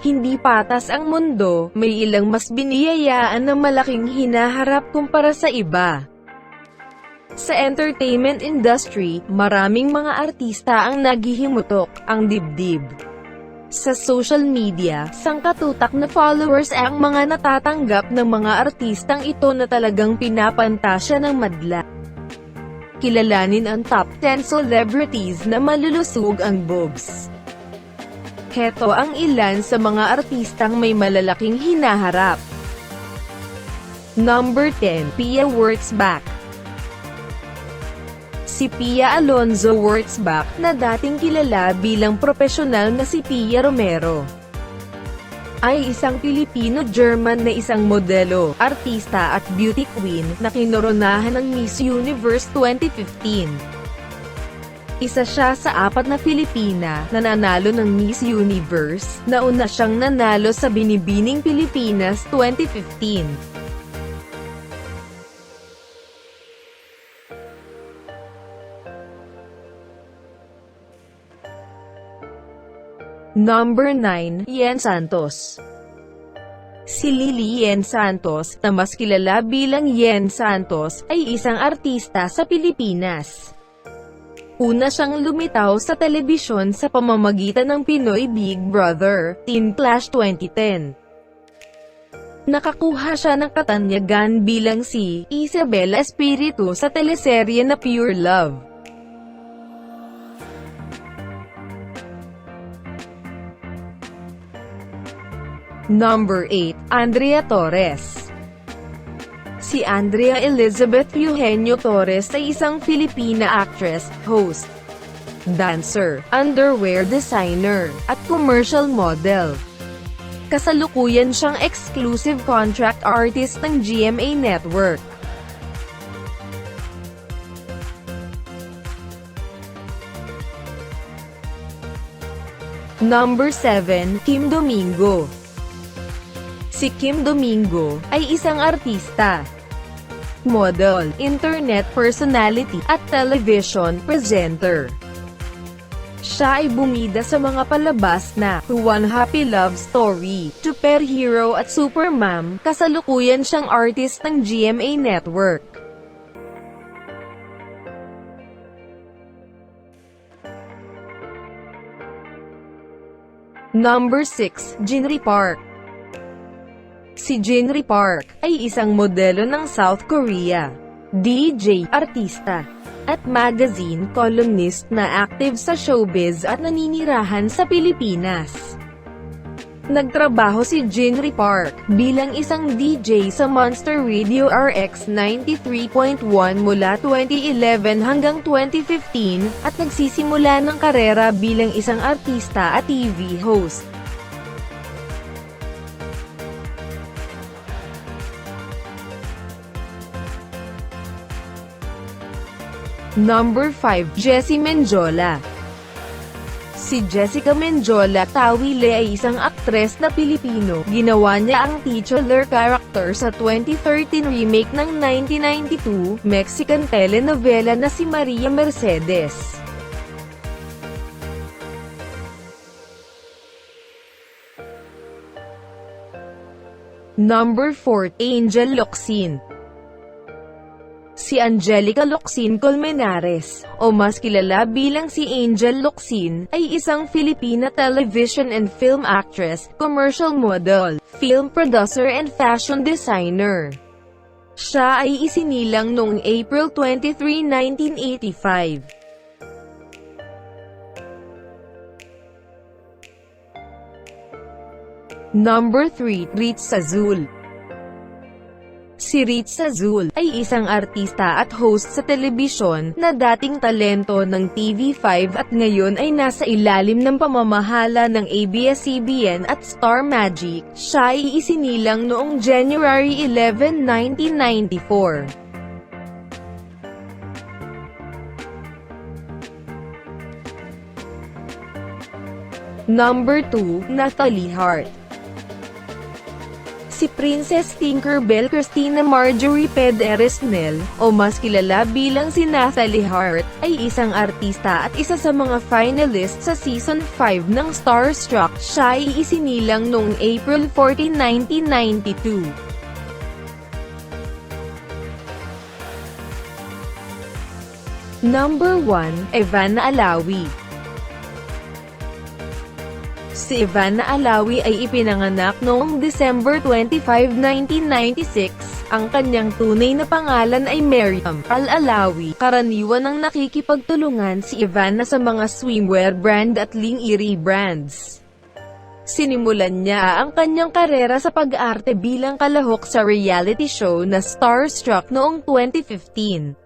Hindi patas ang mundo, may ilang mas biniyayaan na malaking hinaharap kumpara sa iba. Sa entertainment industry, maraming mga artista ang naghihimutok ang dibdib. Sa social media, sangkatutak na followers ang mga natatanggap ng mga artistang ito na talagang pinapantasya ng madla. Kilalanin ang top 10 celebrities na malulusog ang boobs. Heto ang ilan sa mga artistang may malalaking hinaharap. Number 10, Pia Wurtzbach. Si Pia Alonzo Wurtzbach, na dating kilala bilang profesional na si Pia Romero, ay isang Pilipino-German na isang modelo, artista at beauty queen, na kinoronahan ng Miss Universe 2015. Isa siya sa 4 na Pilipina na nanalo ng Miss Universe. Nauna siyang nanalo sa Binibining Pilipinas 2015. Number 9, Yen Santos. Si Lily Yen Santos, na mas kilala bilang Yen Santos, ay isang artista sa Pilipinas. Una siyang lumitaw sa telebisyon sa pamamagitan ng Pinoy Big Brother, Teen Clash 2010. Nakakuha siya ng katanyagan bilang si Isabela Espiritu sa teleserye na Pure Love. Number 8, Andrea Torres. Si Andrea Elizabeth Eugenio Torres ay isang Filipina actress, host, dancer, underwear designer, at commercial model. Kasalukuyan siyang exclusive contract artist ng GMA Network. Number 7, Kim Domingo. Si Kim Domingo ay isang artista, model, internet personality, at television presenter. Siya ay bumida sa mga palabas na One Happy Love Story, Superhero at Supermom. Kasalukuyan siyang artist ng GMA Network. Number 6, Jinri Park. Si Jinri Park ay isang modelo ng South Korea, DJ, artista, at magazine columnist na active sa showbiz at naninirahan sa Pilipinas. Nagtrabaho si Jinri Park bilang isang DJ sa Monster Radio RX 93.1 mula 2011 hanggang 2015 at nagsisimula ng karera bilang isang artista at TV host. Number 5, Jessie Menjola. Si Jessica Menjola Tawile ay isang aktres na Pilipino. Ginawa niya ang titular character sa 2013 remake ng 1992 Mexican telenovela na si Maria Mercedes. Number 4, Angel Locsin. Si Angelica Locsin Colmenares, o mas kilala bilang si Angel Locsin, ay isang Filipina television and film actress, commercial model, film producer and fashion designer. Siya ay isinilang noong April 23, 1985. Number 3, Ritz Azul. Si Ritz Azul ay isang artista at host sa telebisyon na dating talento ng TV5 at ngayon ay nasa ilalim ng pamamahala ng ABS-CBN at Star Magic. Siya ay isinilang noong January 11, 1994. Number 2, Natalie Hart. Si Princess Tinkerbell Christina Marjorie Pedersnel, o mas kilala bilang si Natalie Hart, ay isang artista at isa sa mga finalist sa Season 5 ng Starstruck. Siya ay isinilang noong April 14, 1992. Number 1, Ivana Alawi. Si Ivana Alawi ay ipinanganak noong December 25, 1996. Ang kanyang tunay na pangalan ay Miriam Alawi. Karaniwan ang nakikipagtulungan si Ivana sa mga swimwear brand at lingerie brands. Sinimulan niya ang kanyang karera sa pag-arte bilang kalahok sa reality show na Starstruck noong 2015.